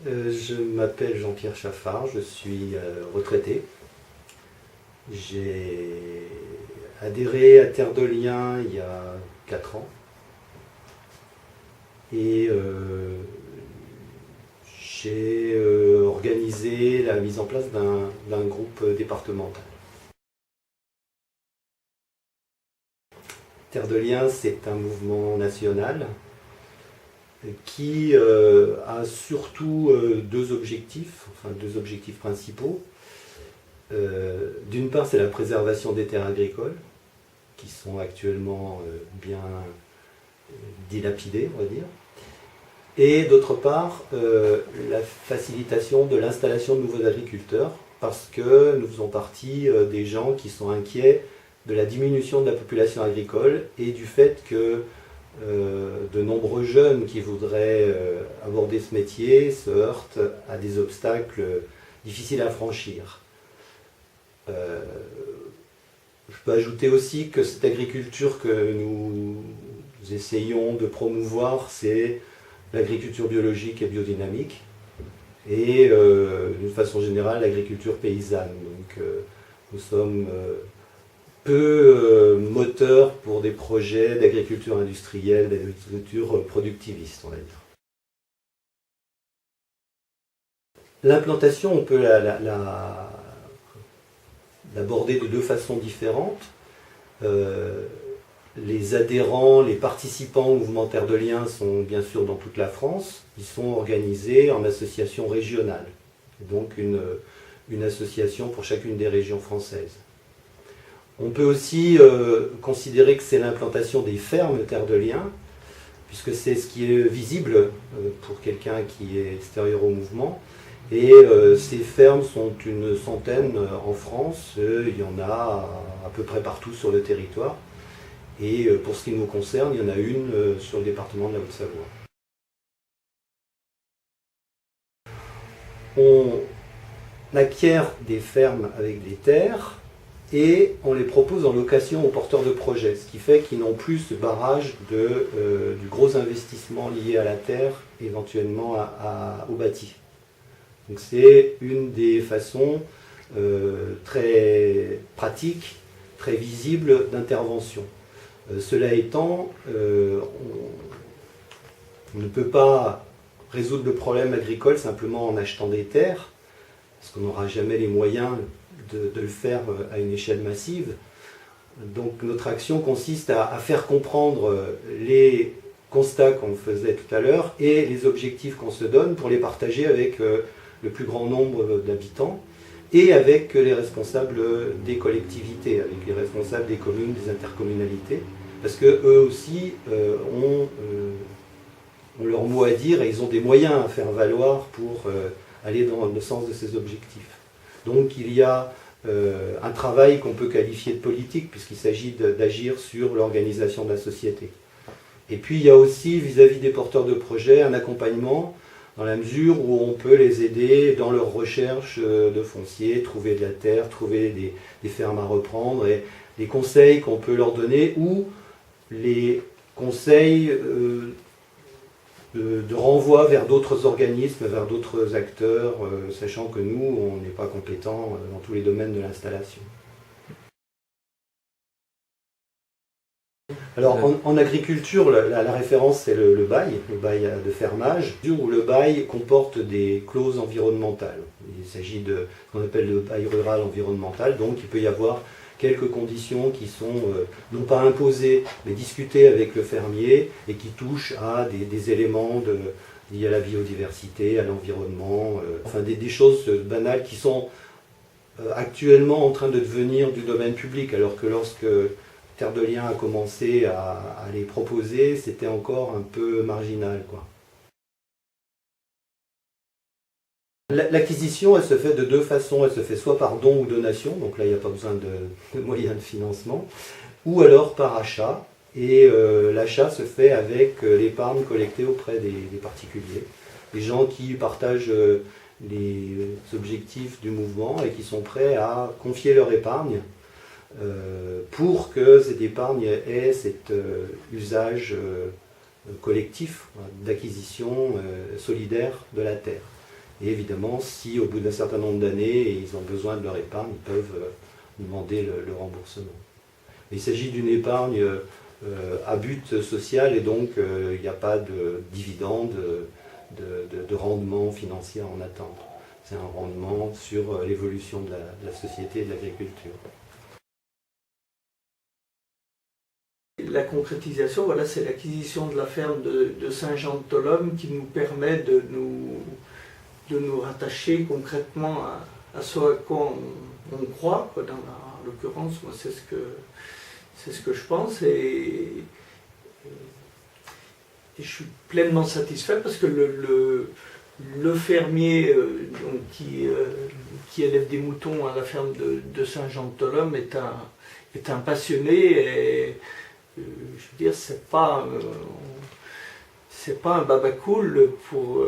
Je m'appelle Jean-Pierre Chaffard, je suis retraité. J'ai adhéré à Terre de Liens il y a 4 ans et j'ai organisé la mise en place d'un groupe départemental. Terre de Liens, c'est un mouvement national qui a surtout deux objectifs principaux. D'une part, c'est la préservation des terres agricoles, qui sont actuellement bien dilapidées, on va dire. Et d'autre part, la facilitation de l'installation de nouveaux agriculteurs, parce que nous faisons partie des gens qui sont inquiets de la diminution de la population agricole et du fait que de nombreux jeunes qui voudraient aborder ce métier se heurtent à des obstacles difficiles à franchir. Je peux ajouter aussi que cette agriculture que nous essayons de promouvoir, c'est l'agriculture biologique et biodynamique, et d'une façon générale l'agriculture paysanne. Donc nous sommes peu moteurs pour des projets d'agriculture industrielle, d'agriculture productiviste, on va dire. L'implantation, on peut l'aborder de deux façons différentes. Les adhérents, les participants au mouvement Terre de Liens sont bien sûr dans toute la France. Ils sont organisés en associations régionales, donc une association pour chacune des régions françaises. On peut aussi considérer que c'est l'implantation des fermes Terre de Liens, puisque c'est ce qui est visible pour quelqu'un qui est extérieur au mouvement. Et ces fermes sont une centaine en France, il y en a à peu près partout sur le territoire. Et pour ce qui nous concerne, il y en a une sur le département de la Haute-Savoie. On acquiert des fermes avec des terres et on les propose en location aux porteurs de projets, ce qui fait qu'ils n'ont plus ce barrage du gros investissement lié à la terre, éventuellement au bâti. Donc c'est une des façons très pratiques, très visibles d'intervention. Cela étant, on ne peut pas résoudre le problème agricole simplement en achetant des terres, parce qu'on n'aura jamais les moyens de le faire à une échelle massive. Donc notre action consiste à faire comprendre les constats qu'on faisait tout à l'heure et les objectifs qu'on se donne pour les partager avec le plus grand nombre d'habitants et avec les responsables des collectivités, avec les responsables des communes, des intercommunalités, parce qu'eux aussi ont leur mot à dire et ils ont des moyens à faire valoir pour aller dans le sens de ces objectifs. Donc il y a un travail qu'on peut qualifier de politique, puisqu'il s'agit d'agir sur l'organisation de la société. Et puis il y a aussi, vis-à-vis des porteurs de projets, un accompagnement dans la mesure où on peut les aider dans leur recherche de foncier, trouver de la terre, trouver des fermes à reprendre, et les conseils qu'on peut leur donner, ou les conseils de renvoi vers d'autres organismes, vers d'autres acteurs, sachant que nous, on n'est pas compétents dans tous les domaines de l'installation. Alors en agriculture, la référence c'est le bail de fermage, où le bail comporte des clauses environnementales. Il s'agit de ce qu'on appelle le bail rural environnemental, donc il peut y avoir quelques conditions qui sont non pas imposées, mais discutées avec le fermier et qui touchent à des éléments liés à la biodiversité, à l'environnement, enfin des choses banales qui sont actuellement en train de devenir du domaine public, alors que lorsque Terre de Liens a commencé à les proposer, c'était encore un peu marginal, quoi. L'acquisition, elle se fait de deux façons. Elle se fait soit par don ou donation, donc là il n'y a pas besoin de moyens de financement, ou alors par achat. Et l'achat se fait avec l'épargne collectée auprès des particuliers, des gens qui partagent les objectifs du mouvement et qui sont prêts à confier leur épargne pour que cette épargne ait cet usage collectif d'acquisition solidaire de la terre. Et évidemment, si au bout d'un certain nombre d'années, ils ont besoin de leur épargne, ils peuvent demander le remboursement. Il s'agit d'une épargne à but social et donc il n'y a pas de dividende, de rendement financier à en attendre. C'est un rendement sur l'évolution de la société et de l'agriculture. La concrétisation, voilà, c'est l'acquisition de la ferme de Saint-Jean-de-Tholome qui nous permet de nous rattacher concrètement à ce à quoi on croit. Quoi. En l'occurrence, moi, c'est ce que je pense. Et je suis pleinement satisfait parce que le fermier donc, qui élève des moutons à la ferme de Saint-Jean-de-Tholome est un passionné et je veux dire, c'est pas un babacool pour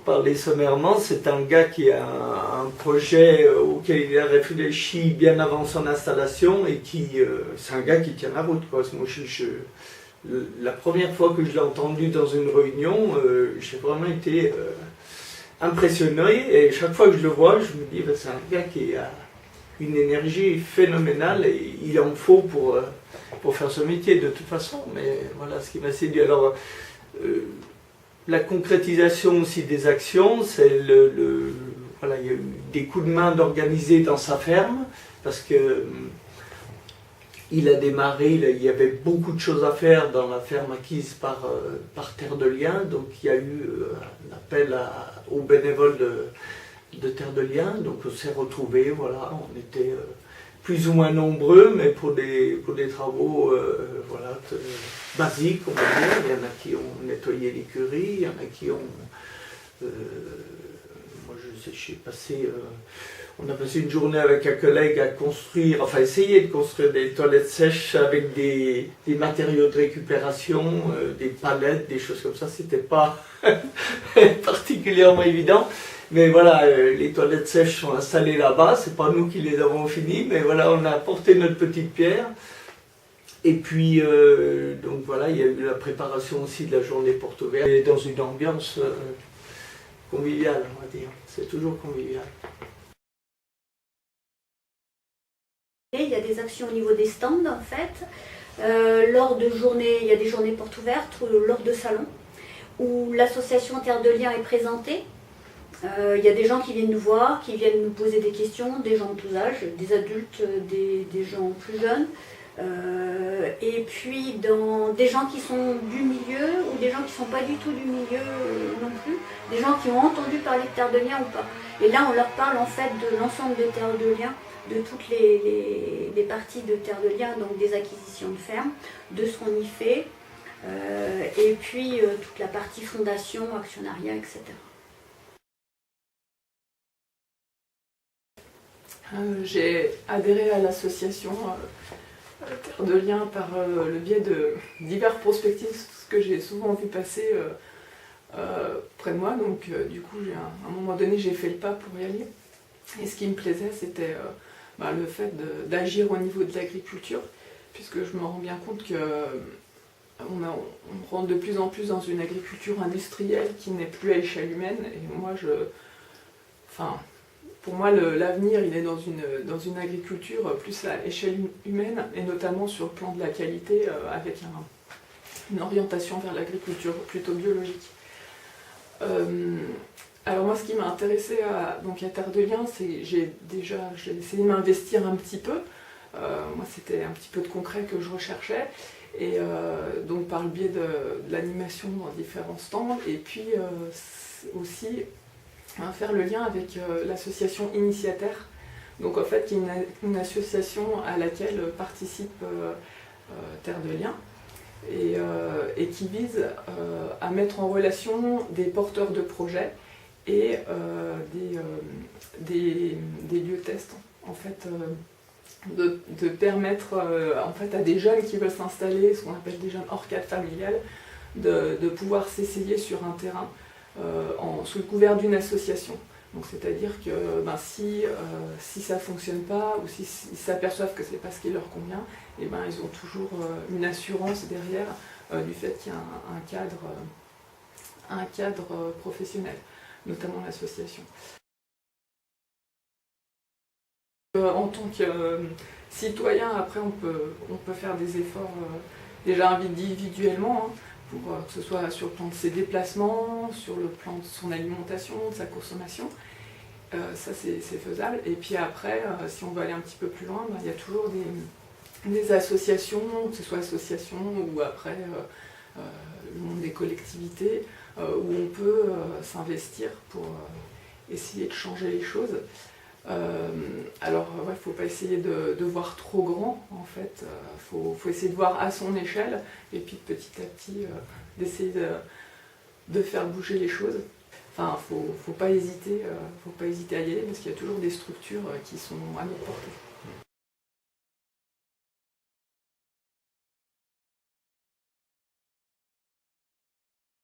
parler sommairement, c'est un gars qui a un projet auquel il a réfléchi bien avant son installation et c'est un gars qui tient la route. Quoi. Moi, la première fois que je l'ai entendu dans une réunion, j'ai vraiment été impressionné et chaque fois que je le vois, je me dis ben, c'est un gars qui a une énergie phénoménale et il en faut pour faire ce métier de toute façon. Mais voilà ce qui m'a séduit. Alors, la concrétisation aussi des actions, c'est voilà, il y a eu des coups de main d'organiser dans sa ferme parce que il a démarré, il y avait beaucoup de choses à faire dans la ferme acquise par Terre de Liens, donc il y a eu un appel aux bénévoles de Terre de Liens, donc on s'est retrouvés, voilà, on était plus ou moins nombreux, mais pour des travaux voilà, basiques, on va dire. Il y en a qui ont nettoyé l'écurie, il y en a qui ont... moi j'ai passé... on a passé une journée avec un collègue à construire, enfin essayer de construire des toilettes sèches avec des matériaux de récupération, des palettes, des choses comme ça. C'était pas particulièrement évident. Mais voilà, les toilettes sèches sont installées là-bas, c'est pas nous qui les avons finies, mais voilà, on a apporté notre petite pierre. Et puis, donc voilà, il y a eu la préparation aussi de la journée porte ouverte, et dans une ambiance conviviale, on va dire. C'est toujours convivial. Il y a des actions au niveau des stands en fait, lors de journées, il y a des journées portes ouvertes, lors de salons, où l'association Terre de Liens est présentée. Il y a des gens qui viennent nous voir, qui viennent nous poser des questions, des gens de tous âges, des adultes, des gens plus jeunes, et puis des gens qui sont du milieu ou des gens qui ne sont pas du tout du milieu non plus, des gens qui ont entendu parler de Terre de Liens ou pas. Et là on leur parle en fait de l'ensemble de Terre de Liens, de toutes les parties de Terre de Liens, donc des acquisitions de fermes, de ce qu'on y fait, et puis toute la partie fondation, actionnariat, etc. J'ai adhéré à l'association Terre de Liens par le biais de divers prospectifs que j'ai souvent vu passer près de moi. Donc du coup, à un moment donné, j'ai fait le pas pour y aller. Et ce qui me plaisait, c'était le fait d'agir au niveau de l'agriculture, puisque je me rends bien compte que on rentre de plus en plus dans une agriculture industrielle qui n'est plus à échelle humaine. Et moi, pour moi, l'avenir, il est dans une agriculture plus à échelle humaine, et notamment sur le plan de la qualité, avec une orientation vers l'agriculture plutôt biologique. Alors moi, ce qui m'a intéressé à Terre de Liens, c'est que j'ai essayé de m'investir un petit peu. Moi, c'était un petit peu de concret que je recherchais, et donc par le biais de l'animation dans différents stands, et puis aussi faire le lien avec l'association Initiataire, donc en fait qui est une association à laquelle participe Terre de Liens, et qui vise à mettre en relation des porteurs de projets et des lieux tests, en fait, de permettre en fait à des jeunes qui veulent s'installer, ce qu'on appelle des jeunes hors cadre familial, de pouvoir s'essayer sur un terrain sous le couvert d'une association. Donc c'est-à-dire que si ça ne fonctionne pas, ou s'ils s'aperçoivent que ce n'est pas ce qui leur convient, et ils ont toujours une assurance derrière du fait qu'il y a un cadre un cadre professionnel, notamment l'association. En tant que citoyen, après, on peut faire des efforts déjà individuellement, hein, pour que ce soit sur le plan de ses déplacements, sur le plan de son alimentation, de sa consommation. Ça, c'est faisable. Et puis après, si on veut aller un petit peu plus loin, il y a toujours des associations, que ce soit associations ou après le monde des collectivités, où on peut s'investir pour essayer de changer les choses. Alors, il ne faut pas essayer de voir trop grand, en fait. Faut essayer de voir à son échelle, et puis petit à petit, d'essayer de faire bouger les choses. Enfin, faut pas hésiter à y aller, parce qu'il y a toujours des structures qui sont à notre portée.